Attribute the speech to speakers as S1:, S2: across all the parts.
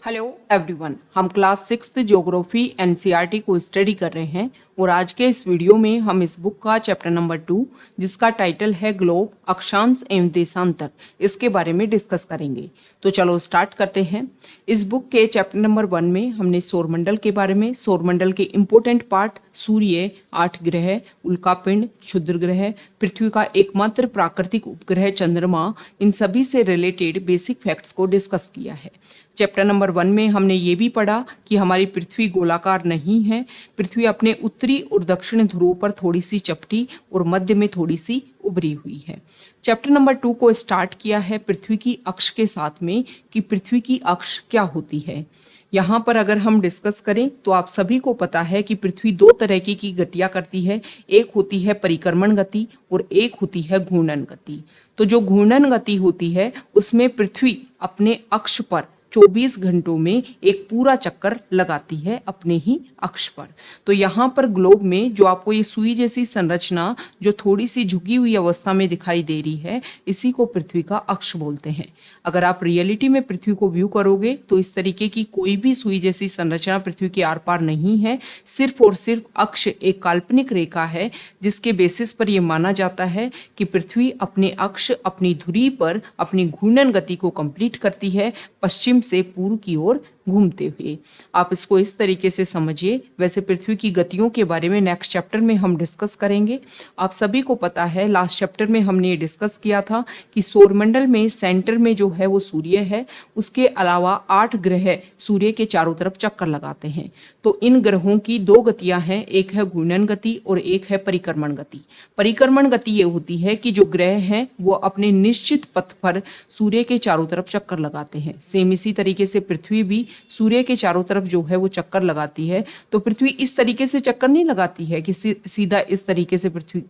S1: Hello everyone, हम class 6 geography NCERT को study कर रहे हैं और आज के इस वीडियो में हम इस बुक का चैप्टर नंबर 2 जिसका टाइटल है ग्लोब अक्षांश एवं देशांतर, इसके बारे में डिस्कस करेंगे। तो चलो स्टार्ट करते हैं। इस बुक के चैप्टर नंबर 1 में हमने सौरमंडल के बारे में, सौरमंडल के इंपॉर्टेंट पार्ट, सूर्य, 8 ग्रह, उल्कापिंड, क्षुद्र ग्रह, पृथ्वी का एकमात्र प्राकृतिक उपग्रह चंद्रमा, इन सभी से रिलेटेड बेसिक फैक्ट्स को डिस्कस किया है। चैप्टर नंबर 1 में हमने ये भी पढ़ा कि हमारी पृथ्वी गोलाकार नहीं है। पृथ्वी अपने उत्तरी और दक्षिण ध्रुव पर थोड़ी सी चपटी और मध्य में थोड़ी सी उभरी हुई है। चैप्टर नंबर 2 को स्टार्ट किया है पृथ्वी की अक्ष के साथ में कि पृथ्वी की अक्ष क्या होती है। यहाँ पर अगर हम डिस्कस करें तो आप सभी को पता है कि पृथ्वी दो तरह की गतियाँ करती है। एक होती है परिक्रमण गति और एक होती है घूर्णन गति। तो जो घूर्णन गति होती है उसमें पृथ्वी अपने अक्ष पर 24 घंटों में एक पूरा चक्कर लगाती है अपने ही अक्ष पर। तो यहाँ पर ग्लोब में जो आपको ये सुई जैसी संरचना जो थोड़ी सी झुकी हुई अवस्था में दिखाई दे रही है, इसी को पृथ्वी का अक्ष बोलते हैं। अगर आप रियलिटी में पृथ्वी को व्यू करोगे तो इस तरीके की कोई भी सुई जैसी संरचना पृथ्वी के आर पार नहीं है। सिर्फ और सिर्फ अक्ष एक काल्पनिक रेखा है जिसके बेसिस पर यह माना जाता है कि पृथ्वी अपने अक्ष, अपनी धुरी पर अपनी घूर्णन गति को कंप्लीट करती है पश्चिम से पूर्व की ओर घूमते हुए। आप इसको इस तरीके से समझिए। वैसे पृथ्वी की गतियों के बारे में नेक्स्ट चैप्टर में हम डिस्कस करेंगे। आप सभी को पता है लास्ट चैप्टर में हमने ये डिस्कस किया था कि सौरमंडल में सेंटर में जो है वो सूर्य है, उसके अलावा 8 ग्रह सूर्य के चारों तरफ चक्कर लगाते हैं। तो इन ग्रहों की दो गतियां हैं, एक है घूर्णन गति और एक है परिक्रमण गति। परिक्रमण गति ये होती है कि जो ग्रह हैं वो अपने निश्चित पथ पर सूर्य के चारों तरफ चक्कर लगाते हैं। सेम इसी तरीके से पृथ्वी भी सूर्य के चारों तरफ जो है वो चक्कर लगाती है। तो पृथ्वी इस तरीके से चक्कर नहीं लगाती है कि सीधा इस तरीके से पृथ्वी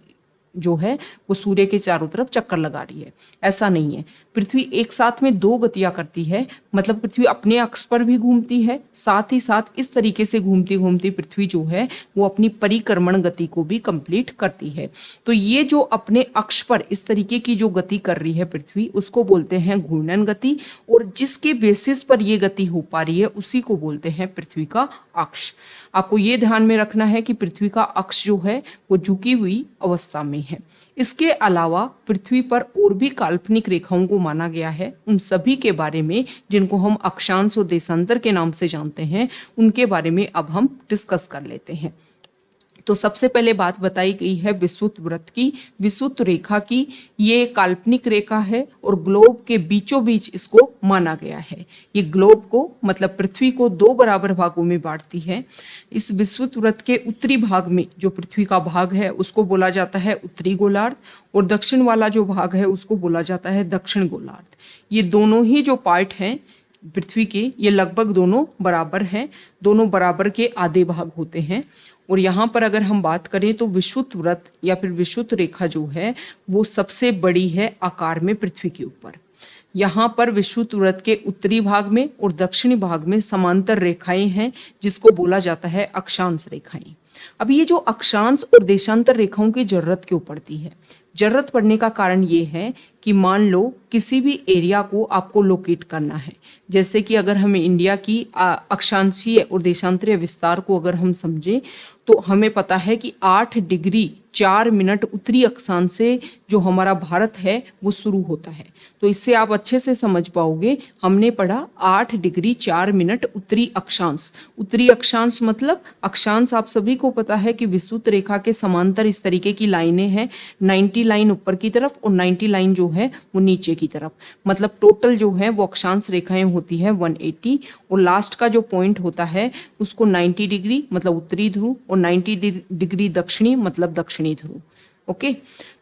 S1: जो है वो सूर्य के चारों तरफ चक्कर लगा रही है, ऐसा नहीं है। पृथ्वी एक साथ में दो गतियां करती है, मतलब पृथ्वी अपने अक्ष पर भी घूमती है, साथ ही साथ इस तरीके से घूमती घूमती पृथ्वी जो है वो अपनी परिक्रमण गति को भी कंप्लीट करती है। तो ये जो अपने अक्ष पर इस तरीके की जो गति कर रही है पृथ्वी, उसको बोलते हैं घूर्णन गति, और जिसके बेसिस पर ये गति हो पा रही है उसी को बोलते हैं पृथ्वी का अक्ष। आपको ये ध्यान में रखना है कि पृथ्वी का अक्ष जो है वो झुकी हुई अवस्था में है। इसके अलावा पृथ्वी पर और भी काल्पनिक रेखाओं को माना गया है। उन सभी के बारे में जिनको हम अक्षांश और देशांतर के नाम से जानते हैं, उनके बारे में अब हम डिस्कस कर लेते हैं। तो सबसे पहले बात बताई गई है विषुवत वृत्त की, विषुवत रेखा की। ये काल्पनिक रेखा है और ग्लोब के बीचों बीच इसको माना गया है। ये ग्लोब को मतलब पृथ्वी को दो बराबर भागों में बांटती है। इस विषुवत वृत्त के उत्तरी भाग में जो पृथ्वी का भाग है उसको बोला जाता है उत्तरी गोलार्ध, और दक्षिण वाला जो भाग है उसको बोला जाता है दक्षिण गोलार्ध। ये दोनों ही जो पार्ट हैं पृथ्वी के, ये लगभग दोनों बराबर हैं, दोनों बराबर के आधे भाग होते हैं। और यहाँ पर अगर हम बात करें तो विषुवत वृत्त या फिर विषुवत रेखा जो है वो सबसे बड़ी है आकार में पृथ्वी के ऊपर। यहाँ पर विषुवत वृत्त के उत्तरी भाग में और दक्षिणी भाग में समांतर रेखाएं हैं जिसको बोला जाता है अक्षांश रेखाएं। अब ये जो अक्षांश और देशांतर रेखाओं की जरूरत क्यों पड़ती है? जरूरत पड़ने का कारण ये है कि मान लो किसी भी एरिया को आपको लोकेट करना है, जैसे कि अगर हमें इंडिया की अक्षांशीय और देशांतरीय विस्तार को अगर हम समझें तो हमें पता है कि 8 डिग्री 4 मिनट उत्तरी अक्षांश से जो हमारा भारत है वो शुरू होता है। तो इससे आप अच्छे से समझ पाओगे। हमने पढ़ा 8 डिग्री 4 मिनट उत्तरी अक्षांश। उत्तरी अक्षांश मतलब अक्षांश आप सभी को पता है कि विषुवत रेखा के समांतर इस तरीके की लाइनें हैं, 90 लाइन ऊपर की तरफ और 90 लाइन जो है वो नीचे की तरफ। मतलब टोटल जो है वो अक्षांश रेखाएं होती है 180, और लास्ट का जो पॉइंट होता है उसको 90 डिग्री मतलब उत्तरी ध्रुव और 90 डिग्री दक्षिणी मतलब दक्षिणी ध्रुव। ओके,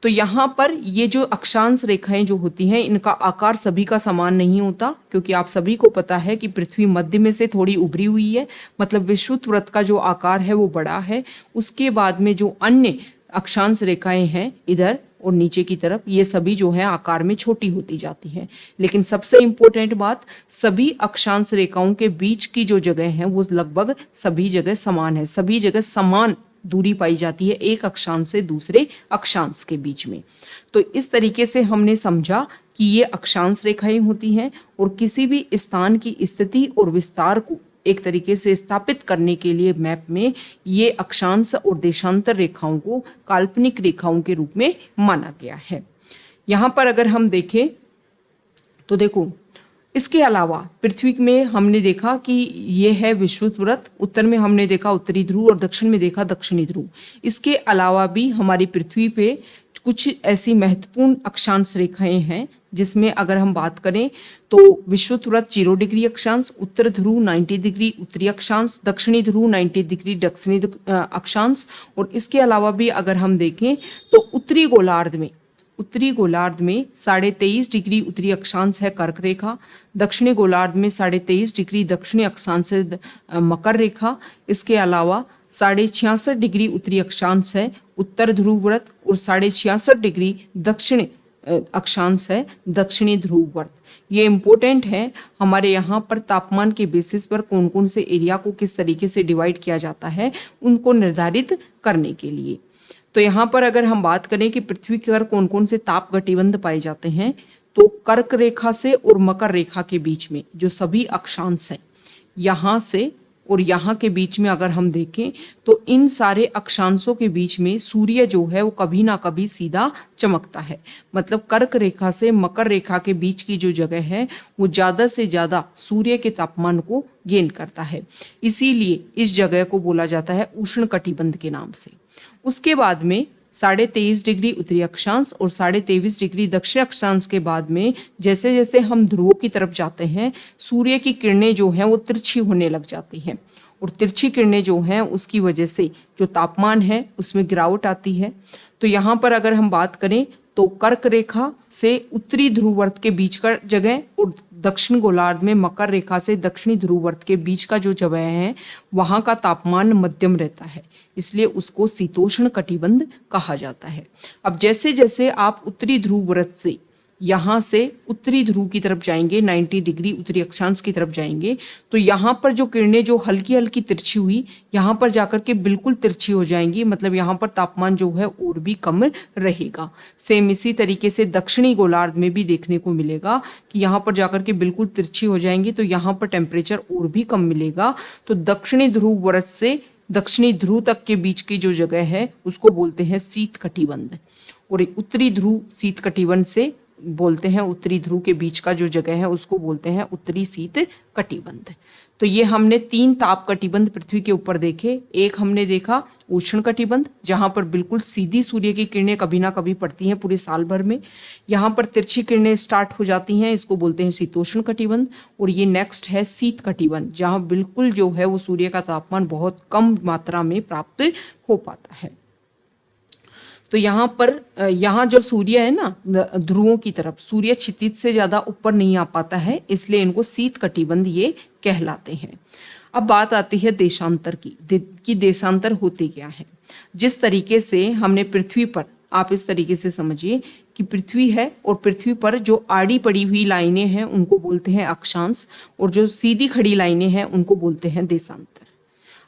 S1: तो यहाँ पर ये जो अक्षांश रेखाएं जो होती हैं इनका आकार सभी का समान नहीं होता, क्योंकि आप सभी को पता है कि पृथ्वी मध्य में से थोड़ी उभरी हुई है, मतलब विषुवत वृत्त का जो आकार है वो बड़ा है। उसके बाद में जो अन्य अक्षांश रेखाएं हैं इधर और नीचे की तरफ, ये सभी जो है आकार में छोटी होती जाती हैं। लेकिन सबसे इंपॉर्टेंट बात, सभी अक्षांश रेखाओं के बीच की जो जगह है वो लगभग सभी जगह समान है, सभी जगह समान दूरी पाई जाती है एक अक्षांश से दूसरे अक्षांश के बीच में। तो इस तरीके से हमने समझा कि ये अक्षांश रेखाएं होती हैं और किसी भी स्थान की स्थिति और विस्तार को एक तरीके से स्थापित करने के लिए मैप में ये अक्षांश और देशांतर रेखाओं को काल्पनिक रेखाओं के रूप में माना गया है। यहाँ पर अगर हम देखें तो देखो, इसके अलावा पृथ्वी में हमने देखा कि ये है विषुवत वृत्त, उत्तर में हमने देखा उत्तरी ध्रुव और दक्षिण में देखा दक्षिणी ध्रुव। इसके अलावा भी हमारी पृथ्वी पे कुछ ऐसी महत्वपूर्ण अक्षांश रेखाएं हैं जिसमें अगर हम बात करें तो विषुवत वृत्त 0 डिग्री अक्षांश, उत्तर ध्रुव 90 डिग्री उत्तरी अक्षांश, दक्षिणी ध्रुव 90 डिग्री दक्षिणी अक्षांश। और इसके अलावा भी अगर हम देखें तो उत्तरी गोलार्ध में 23.5 डिग्री उत्तरी अक्षांश है कर्क रेखा, दक्षिणी गोलार्ध में 23.5 डिग्री दक्षिणी अक्षांश है मकर रेखा। इसके अलावा 66.5 डिग्री उत्तरी अक्षांश है उत्तर ध्रुव व्रत और 66.5 डिग्री दक्षिण अक्षांश है दक्षिणी ध्रुव व्रत। ये इम्पोर्टेंट है हमारे यहाँ पर तापमान के बेसिस पर कौन कौन से एरिया को किस तरीके से डिवाइड किया जाता है उनको निर्धारित करने के लिए। तो यहाँ पर अगर हम बात करें कि पृथ्वी पर कौन कौन से ताप गतिबंध पाए जाते हैं तो कर्क रेखा से और मकर रेखा के बीच में जो सभी अक्षांश हैं यहाँ से और यहाँ के बीच में अगर हम देखें तो इन सारे अक्षांशों के बीच में सूर्य जो है वो कभी ना कभी सीधा चमकता है। मतलब कर्क रेखा से मकर रेखा के बीच की जो जगह है वो ज़्यादा से ज़्यादा सूर्य के तापमान को गेन करता है, इसीलिए इस जगह को बोला जाता है उष्ण कटिबंध के नाम से। उसके बाद में 23.5 डिग्री उत्तरी अक्षांश और 23.5 डिग्री दक्षिण अक्षांश के बाद में जैसे जैसे हम ध्रुवों की तरफ जाते हैं सूर्य की किरणें जो हैं वो तिरछी होने लग जाती हैं और तिरछी किरणें जो हैं उसकी वजह से जो तापमान है उसमें गिरावट आती है। तो यहाँ पर अगर हम बात करें तो कर्क रेखा से उत्तरी ध्रुववर्त के बीच का जगह और दक्षिण गोलार्ध में मकर रेखा से दक्षिणी ध्रुववर्त के बीच का जो जगह है वहाँ का तापमान मध्यम रहता है, इसलिए उसको शीतोष्ण कटिबंध कहा जाता है। अब जैसे जैसे आप उत्तरी ध्रुववर्त से यहाँ से उत्तरी ध्रुव की तरफ जाएंगे 90 डिग्री उत्तरी अक्षांश की तरफ जाएंगे तो यहाँ पर जो किरणें जो हल्की हल्की तिरछी हुई यहाँ पर जाकर के बिल्कुल तिरछी हो जाएंगी, मतलब यहाँ पर तापमान जो है और भी कम रहेगा। सेम इसी तरीके से दक्षिणी गोलार्ध में भी देखने को मिलेगा कि यहाँ पर जाकर के बिल्कुल तिरछी हो जाएंगी तो यहाँ पर टेम्परेचर और भी कम मिलेगा। तो दक्षिणी ध्रुव व्रत से दक्षिणी ध्रुव तक के बीच की जो जगह है उसको बोलते हैं शीत कटिबंध और उत्तरी ध्रुव शीत कटिबंध से बोलते हैं उत्तरी ध्रुव के बीच का जो जगह है उसको बोलते हैं उत्तरी शीत कटिबंध। तो ये हमने 3 ताप कटिबंध पृथ्वी के ऊपर देखे। एक हमने देखा उष्ण कटिबंध जहां पर बिल्कुल सीधी सूर्य की किरणें कभी ना कभी पड़ती हैं पूरे साल भर में, यहाँ पर तिरछी किरणें स्टार्ट हो जाती हैं, इसको बोलते हैं शीतोष्ण कटिबंध। और ये नेक्स्ट है शीत कटिबंध जहाँ बिल्कुल जो है वो सूर्य का तापमान बहुत कम मात्रा में प्राप्त हो पाता है। तो यहाँ पर यहाँ जो सूर्य है ना ध्रुवों की तरफ सूर्य क्षितिज से ज़्यादा ऊपर नहीं आ पाता है, इसलिए इनको शीत कटिबंध ये कहलाते हैं। अब बात आती है देशांतर की कि देशांतर होते क्या है। जिस तरीके से हमने पृथ्वी पर, आप इस तरीके से समझिए कि पृथ्वी है और पृथ्वी पर जो आड़ी पड़ी हुई लाइनें हैं उनको बोलते हैं अक्षांश और जो सीधी खड़ी लाइनें हैं उनको बोलते हैं देशांतर।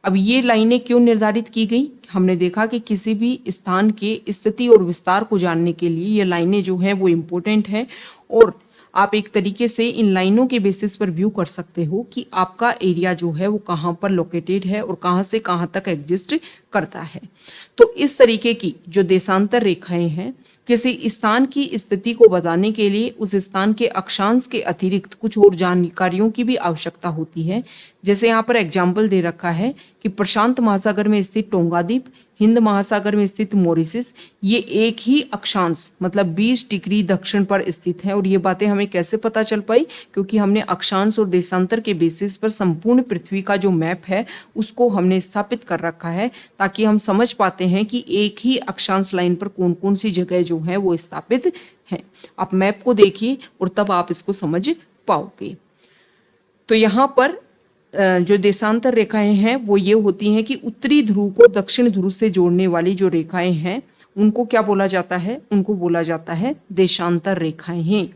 S1: अब ये लाइनें क्यों निर्धारित की गई? हमने देखा कि किसी भी स्थान के स्थिति और विस्तार को जानने के लिए ये लाइनें जो हैं वो इम्पोर्टेंट है और आप एक तरीके से इन लाइनों के बेसिस पर व्यू कर सकते हो कि आपका एरिया जो है वो कहाँ पर लोकेटेड है और कहाँ से कहाँ तक एग्जिस्ट करता है। तो इस तरीके की जो देशांतर रेखाएं हैं किसी स्थान की स्थिति को बताने के लिए उस स्थान के अक्षांश के अतिरिक्त कुछ और जानकारियों की भी आवश्यकता होती है। जैसे यहाँ पर एग्जाम्पल दे रखा है कि प्रशांत महासागर में स्थित टोंगा द्वीप, हिंद महासागर में स्थित मॉरिशस, ये एक ही अक्षांश मतलब 20 डिग्री दक्षिण पर स्थित है। और ये बातें हमें कैसे पता चल पाई? क्योंकि हमने अक्षांश और देशांतर के बेसिस पर संपूर्ण पृथ्वी का जो मैप है उसको हमने स्थापित कर रखा है ताकि हम समझ पाते हैं कि एक ही अक्षांश लाइन पर कौन कौन सी जगह जो है वो स्थापित है। आप मैप को देखिए और तब आप इसको समझ पाओगे। तो यहाँ पर जो देशांतर रेखाएं हैं वो ये होती हैं कि उत्तरी ध्रुव को दक्षिण ध्रुव से जोड़ने वाली जो रेखाएं हैं उनको क्या बोला जाता है? उनको बोला जाता है देशांतर रेखाएं हैं।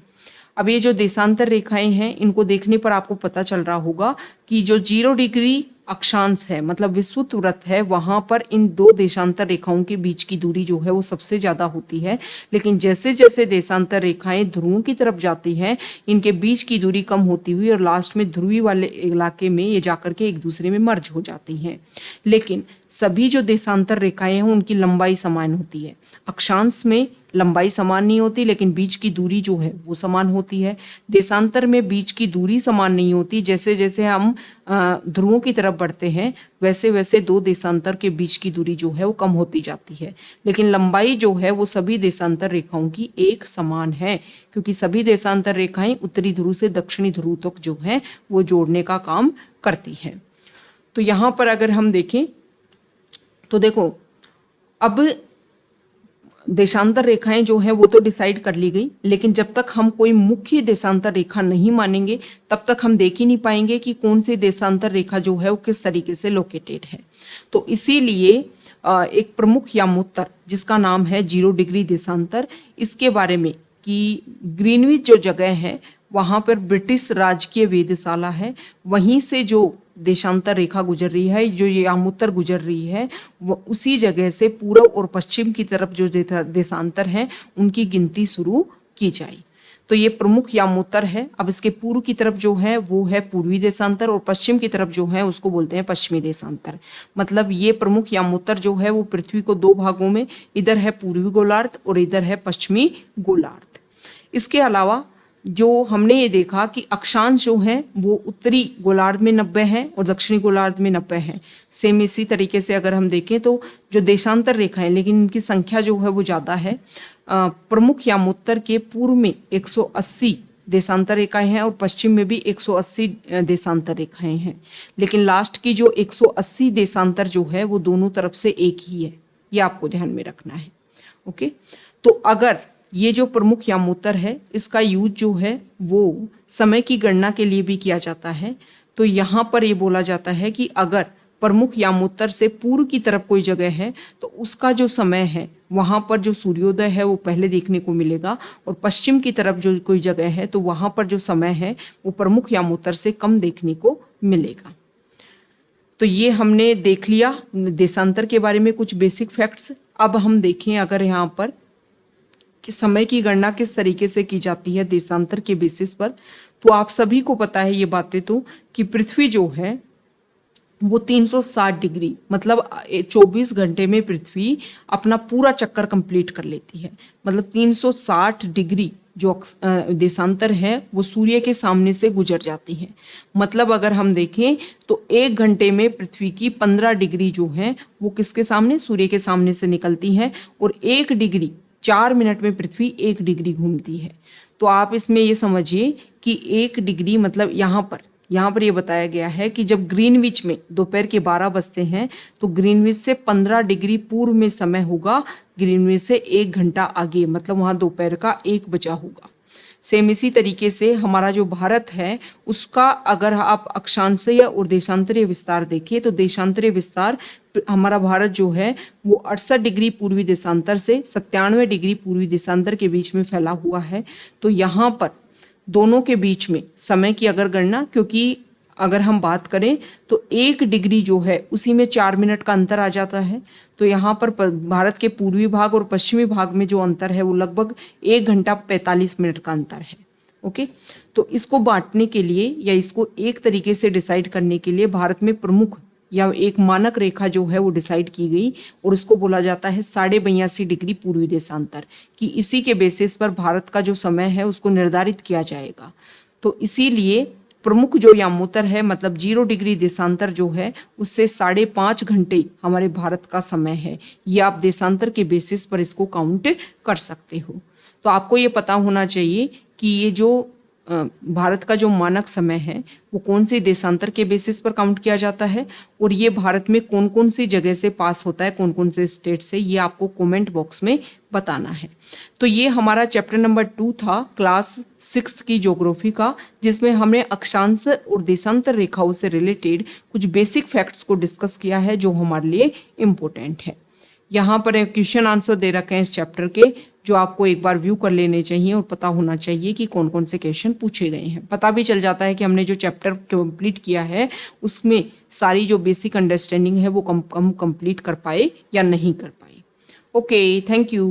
S1: अब ये जो देशांतर रेखाएं हैं, इनको देखने पर आपको पता चल रहा होगा कि जो 0 डिग्री अक्षांश है, मतलब विषुवत वृत्त है, वहां पर इन दो देशांतर रेखाओं के बीच की दूरी जो है वो सबसे ज्यादा होती है। लेकिन जैसे जैसे देशांतर रेखाएं ध्रुवों की तरफ जाती हैं, इनके बीच की दूरी कम होती हुई और लास्ट में ध्रुवीय वाले इलाके में ये जाकर के एक दूसरे में मर्ज हो जाती हैं। लेकिन सभी जो देशांतर रेखाएं हैं उनकी लंबाई समान होती है। अक्षांश में लंबाई समान नहीं होती, लेकिन बीच की दूरी जो है वो समान होती है। देशांतर में बीच की दूरी समान नहीं होती। जैसे जैसे हम ध्रुवों की तरफ बढ़ते हैं, वैसे वैसे दो देशांतर के बीच की दूरी जो है वो कम होती जाती है। लेकिन लंबाई जो है वो सभी देशांतर रेखाओं की एक समान है, क्योंकि सभी देशांतर रेखाएं उत्तरी ध्रुव से दक्षिणी ध्रुव तक जो है वो जोड़ने का काम करती है। तो यहाँ पर अगर हम देखें तो देखो, अब देशांतर रेखाएं जो हैं वो तो डिसाइड कर ली गई, लेकिन जब तक हम कोई मुख्य देशांतर रेखा नहीं मानेंगे तब तक हम देख ही नहीं पाएंगे कि कौन सी देशांतर रेखा जो है वो किस तरीके से लोकेटेड है। तो इसीलिए एक प्रमुख यामोत्तर जिसका नाम है 0 डिग्री देशांतर, इसके बारे में कि ग्रीनविच जो जगह है वहाँ पर ब्रिटिश राजकीय वेधशाला है, वहीं से जो देशांतर रेखा गुजर रही है, जो यामोत्तर गुजर रही है, वो उसी जगह से पूर्व और पश्चिम की तरफ जो देशांतर हैं उनकी गिनती शुरू की जाए। तो ये प्रमुख यामोत्तर है। अब इसके पूर्व की तरफ जो है वो है पूर्वी देशांतर और पश्चिम की तरफ जो है उसको बोलते हैं पश्चिमी देशांतर। मतलब ये प्रमुख यामोत्तर जो है वो पृथ्वी को दो भागों में, इधर है पूर्वी गोलार्ध और इधर है पश्चिमी गोलार्ध। इसके अलावा जो हमने ये देखा कि अक्षांश जो है वो उत्तरी गोलार्ध में 90 है और दक्षिणी गोलार्ध में 90 है। सेम इसी तरीके से अगर हम देखें तो जो देशांतर रेखा है, लेकिन इनकी संख्या जो है वो ज़्यादा है। प्रमुख यामोत्तर के पूर्व में 180 देशांतर रेखाएं हैं और पश्चिम में भी 180 देशांतर रेखाएं हैं। लेकिन लास्ट की जो 180 देशांतर जो है वो दोनों तरफ से एक ही है, ये आपको ध्यान में रखना है। ओके, तो अगर ये जो प्रमुख यामोत्तर है इसका यूज जो है वो समय की गणना के लिए भी किया जाता है। तो यहाँ पर ये बोला जाता है कि अगर प्रमुख यामोत्तर से पूर्व की तरफ कोई जगह है तो उसका जो समय है वहाँ पर जो सूर्योदय है वो पहले देखने को मिलेगा, और पश्चिम की तरफ जो कोई जगह है तो वहाँ पर जो समय है वो प्रमुख यामोत्तर से कम देखने को मिलेगा। तो ये हमने देख लिया देशांतर के बारे में कुछ बेसिक फैक्ट्स। अब हम देखें अगर यहाँ पर कि समय की गणना किस तरीके से की जाती है देशांतर के बेसिस पर, तो आप सभी को पता है ये बातें तो कि पृथ्वी जो है वो 360 डिग्री मतलब 24 घंटे में पृथ्वी अपना पूरा चक्कर कंप्लीट कर लेती है। मतलब 360 डिग्री जो देशांतर है वो सूर्य के सामने से गुजर जाती है। मतलब अगर हम देखें तो 1 घंटे में पृथ्वी की 15 डिग्री जो है वो किसके सामने, सूर्य के सामने से निकलती है, और 1 डिग्री 4 मिनट में पृथ्वी 1 डिग्री घूमती है। तो आप इसमें ये समझिए कि 1 डिग्री मतलब यहाँ पर ये बताया गया है कि जब ग्रीनविच में दोपहर के 12 बजते हैं तो ग्रीनविच से 15 डिग्री पूर्व में समय होगा, ग्रीनविच से 1 घंटा आगे, मतलब वहाँ दोपहर का 1 बजा होगा। सेम इसी तरीके से हमारा जो भारत है उसका अगर आप अक्षांशीय और देशांतरीय विस्तार देखें तो देशांतरीय विस्तार हमारा भारत जो है वो 68 डिग्री पूर्वी देशांतर से 97 डिग्री पूर्वी देशांतर के बीच में फैला हुआ है। तो यहाँ पर दोनों के बीच में समय की अगर गणना, क्योंकि अगर हम बात करें तो 1 डिग्री जो है उसी में 4 मिनट का अंतर आ जाता है। तो यहाँ पर भारत के पूर्वी भाग और पश्चिमी भाग में जो अंतर है वो लगभग 1 घंटा 45 मिनट का अंतर है। ओके, तो इसको बांटने के लिए या इसको एक तरीके से डिसाइड करने के लिए भारत में प्रमुख या एक मानक रेखा जो है वो डिसाइड की गई और उसको बोला जाता है 82.5 डिग्री पूर्वी देशांतर, कि इसी के बेसिस पर भारत का जो समय है उसको निर्धारित किया जाएगा। तो इसीलिए प्रमुख जो यामोत्तर है मतलब 0 डिग्री देशांतर जो है उससे 5.5 घंटे हमारे भारत का समय है। ये आप देशांतर के बेसिस पर इसको काउंट कर सकते हो। तो आपको ये पता होना चाहिए कि ये जो भारत का जो मानक समय है वो कौन सी देशांतर के बेसिस पर काउंट किया जाता है, और ये भारत में कौन कौन सी जगह से पास होता है, कौन कौन से स्टेट से, ये आपको कमेंट बॉक्स में बताना है। तो ये हमारा चैप्टर नंबर 2 था क्लास 6 की ज्योग्राफी का, जिसमें हमने अक्षांश और देशांतर रेखाओं से रिलेटेड कुछ बेसिक फैक्ट्स को डिस्कस किया है जो हमारे लिए इम्पोर्टेंट है। यहाँ पर क्वेश्चन आंसर दे रखे हैं इस चैप्टर के, जो आपको एक बार व्यू कर लेने चाहिए और पता होना चाहिए कि कौन कौन से क्वेश्चन पूछे गए हैं। पता भी चल जाता है कि हमने जो चैप्टर कंप्लीट किया है उसमें सारी जो बेसिक अंडरस्टैंडिंग है वो हम कंप्लीट कर पाए या नहीं कर पाए। Okay, thank you.